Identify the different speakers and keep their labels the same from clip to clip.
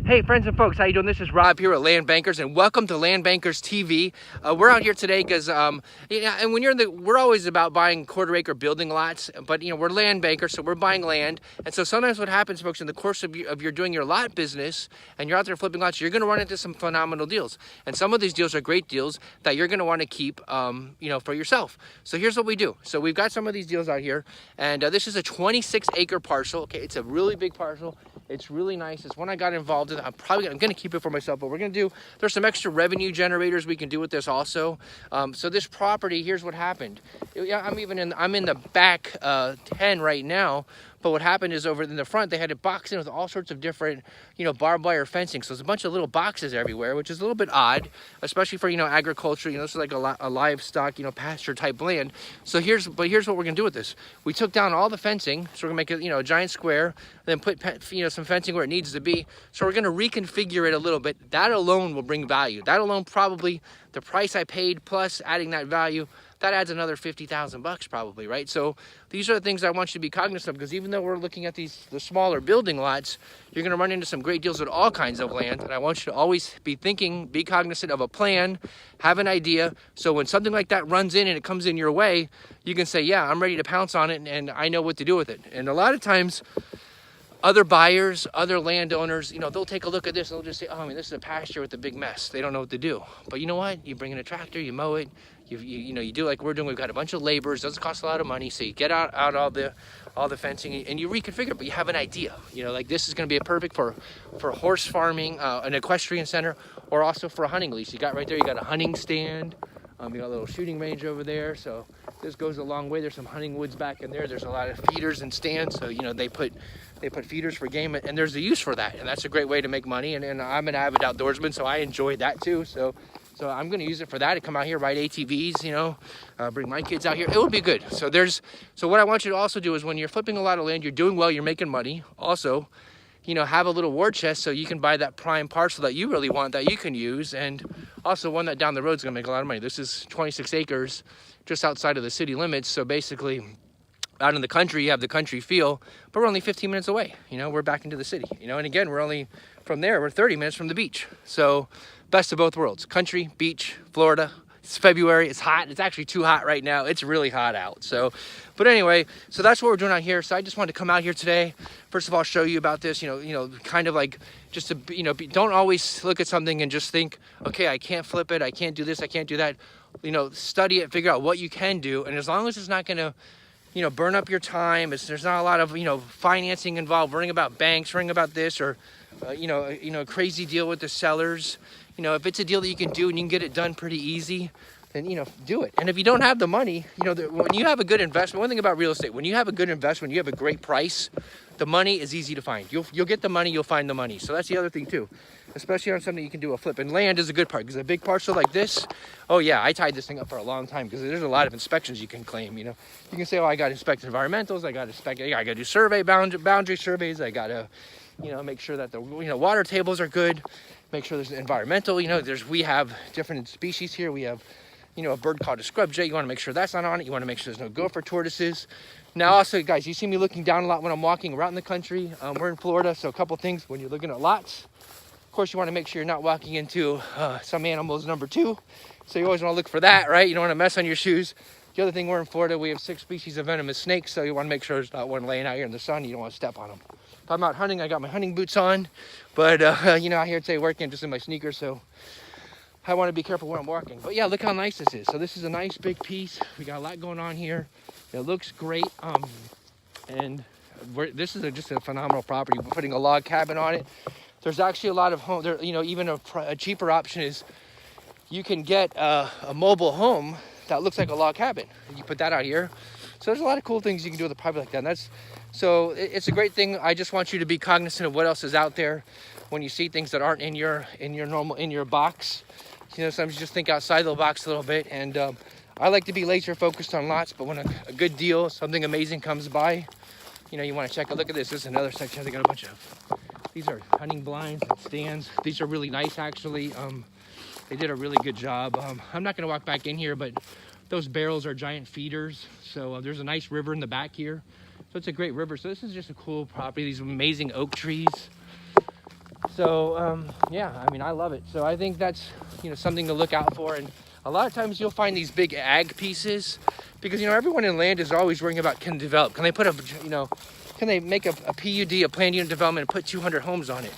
Speaker 1: Hey friends and folks, how you doing? This is Rob here at Land Bankers, and welcome to Land Bankers TV. We're out here today because, and when you're we're always about buying quarter-acre building lots, but we're land bankers, so we're buying land. And so sometimes what happens, folks, in the course of your doing your lot business, and you're out there flipping lots, you're going to run into some phenomenal deals. And some of these deals are great deals that you're going to want to keep, for yourself. So here's what we do. So we've got some of these deals out here, and this is a 26-acre parcel. Okay, it's a really big parcel. It's really nice. It's one I got involved in. I'm going to keep it for myself, but there's some extra revenue generators we can do with this also. So this property, here's what happened. I'm in the back 10 right now. But what happened is over in the front, they had it boxed in with all sorts of different, barbed wire fencing. So there's a bunch of little boxes everywhere, which is a little bit odd, especially for, agriculture. This is like a livestock, pasture type land. So here's what we're going to do with this. We took down all the fencing. So we're going to make it, a giant square, then put, some fencing where it needs to be. So we're going to reconfigure it a little bit. That alone will bring value. That alone, probably the price I paid plus adding that value, that adds another 50,000 bucks probably, right? So these are the things I want you to be cognizant of, because even though we're looking at the smaller building lots, you're going to run into some great deals with all kinds of land. And I want you to always be cognizant of a plan, have an idea. So when something like that runs in and it comes in your way, you can say, yeah, I'm ready to pounce on it and I know what to do with it. And a lot of times, other buyers, other landowners, they'll take a look at this and they'll just say, oh, this is a pasture with a big mess. They don't know what to do. But you know what? You bring in a tractor, you mow it, you do like we're doing. We've got a bunch of laborers. Doesn't cost a lot of money. So you get out all the fencing and you reconfigure it, but you have an idea. Like this is going to be perfect for horse farming, an equestrian center, or also for a hunting lease. You got right there, you got a hunting stand. You got a little shooting range over there. So this goes a long way. There's some hunting woods back in there. There's a lot of feeders and stands. So, they put feeders for game, and there's a use for that. And that's a great way to make money. And I'm an avid outdoorsman, so I enjoy that too. So I'm going to use it for that, to come out here, ride ATVs, bring my kids out here. It would be good. So what I want you to also do is when you're flipping a lot of land, you're doing well, you're making money. Also, have a little war chest so you can buy that prime parcel that you really want, that you can use, and also one that down the road is going to make a lot of money. This is 26 acres just outside of the city limits. So basically, out in the country, you have the country feel, but we're only 15 minutes away. We're back into the city, and again, we're 30 minutes from the beach. So best of both worlds, country, beach, Florida. It's February, it's hot. It's actually too hot right now. It's really hot out. But anyway, so that's what we're doing out here. So I just wanted to come out here today. First of all, show you about this, kind of like just to, don't always look at something and just think, okay, I can't flip it. I can't do this. I can't do that. Study it, figure out what you can do. And as long as it's not going to, burn up your time, there's not a lot of, financing involved, worrying about banks, worrying about this, or, a crazy deal with the sellers. If it's a deal that you can do and you can get it done pretty easy, then, do it. And if you don't have the money, when you have a good investment, one thing about real estate, when you have a good investment, you have a great price, the money is easy to find. You'll get the money, you'll find the money. So that's the other thing too, especially on something you can do a flip. And land is a good part, because a big parcel like this, oh yeah, I tied this thing up for a long time, because there's a lot of inspections you can claim. You can say, oh, I got to inspect environmentals, I got to do survey boundary surveys, I got to, make sure that the water tables are good, make sure there's environmental. We have different species here. We have, a bird called a scrub jay. You want to make sure that's not on it. You want to make sure there's no gopher tortoises. Now, also, guys, you see me looking down a lot when I'm walking around the country. We're in Florida, so a couple things when you're looking at lots. Of course, you want to make sure you're not walking into some animals number 2. So you always want to look for that, right? You don't want to mess on your shoes. The other thing, we're in Florida. We have 6 species of venomous snakes, so you want to make sure there's not one laying out here in the sun. You don't want to step on them. If I'm out hunting, I got my hunting boots on, but out here today working just in my sneakers, so I want to be careful where I'm walking. But yeah, look how nice this is. So this is a nice big piece. We got a lot going on here. It looks great, and this is just a phenomenal property. We're putting a log cabin on it. There's actually a lot of home there. Even a cheaper option is you can get a mobile home that looks like a log cabin. You put that out here. So there's a lot of cool things you can do with a property like that. So it's a great thing. I just want you to be cognizant of what else is out there when you see things that aren't in your box. Sometimes you just think outside the box a little bit. And I like to be laser focused on lots, but when a good deal, something amazing comes by, you want to check a look at this. This is another section. They got a bunch of, these are hunting blinds and stands. These are really nice, actually. They did a really good job. I'm not going to walk back in here, but those barrels are giant feeders. So there's a nice river in the back here. So it's a great river. So this is just a cool property. These amazing oak trees. So yeah, I mean, I love it. So I think that's, something to look out for. And a lot of times you'll find these big ag pieces because, everyone in land is always worrying about can develop. Can they put can they make a PUD, a planned unit development, and put 200 homes on it?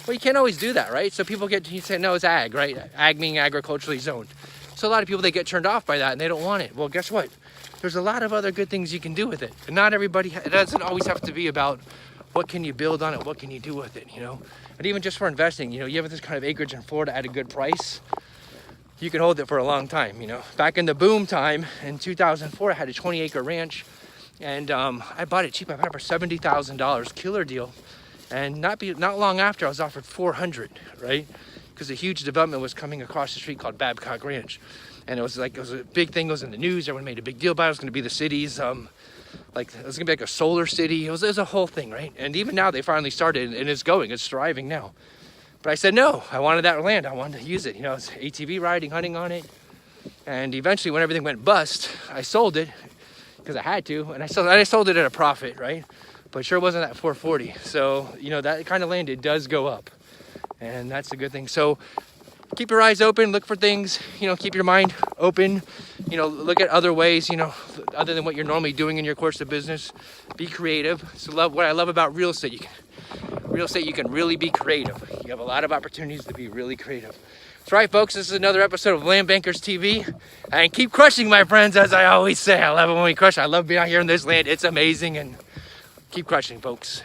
Speaker 1: Well, you can't always do that, right? So people you say, no, it's ag, right? Ag meaning agriculturally zoned. So a lot of people, they get turned off by that and they don't want it. Well, guess what? There's a lot of other good things you can do with it. And not everybody, it doesn't always have to be about what can you build on it, what can you do with it, And even just for investing, you have this kind of acreage in Florida at a good price, you can hold it for a long time, Back in the boom time in 2004, I had a 20-acre ranch, and I bought it cheap. I bought it for $70,000, killer deal. And not long after, I was offered 400, right? Because a huge development was coming across the street called Babcock Ranch. And it was a big thing. It was in the news. Everyone made a big deal about it. It was going to be the city's, it was going to be like a solar city. It was a whole thing, right? And even now, they finally started, and it's thriving now. But I said, no, I wanted that land. I wanted to use it. It's ATV riding, hunting on it. And eventually, when everything went bust, I sold it because I had to. And I sold it at a profit, right? But sure wasn't at 440. So, that kind of land, it does go up. And that's a good thing. So keep your eyes open, look for things, keep your mind open, look at other ways, other than what you're normally doing in your course of business. Be creative. So what I love about real estate, you can really be creative. You have a lot of opportunities to be really creative. That's right, folks. This is another episode of Land Bankers TV. And keep crushing, my friends, as I always say. I love it when we crush. I love being out here in this land. It's amazing. And keep crushing, folks.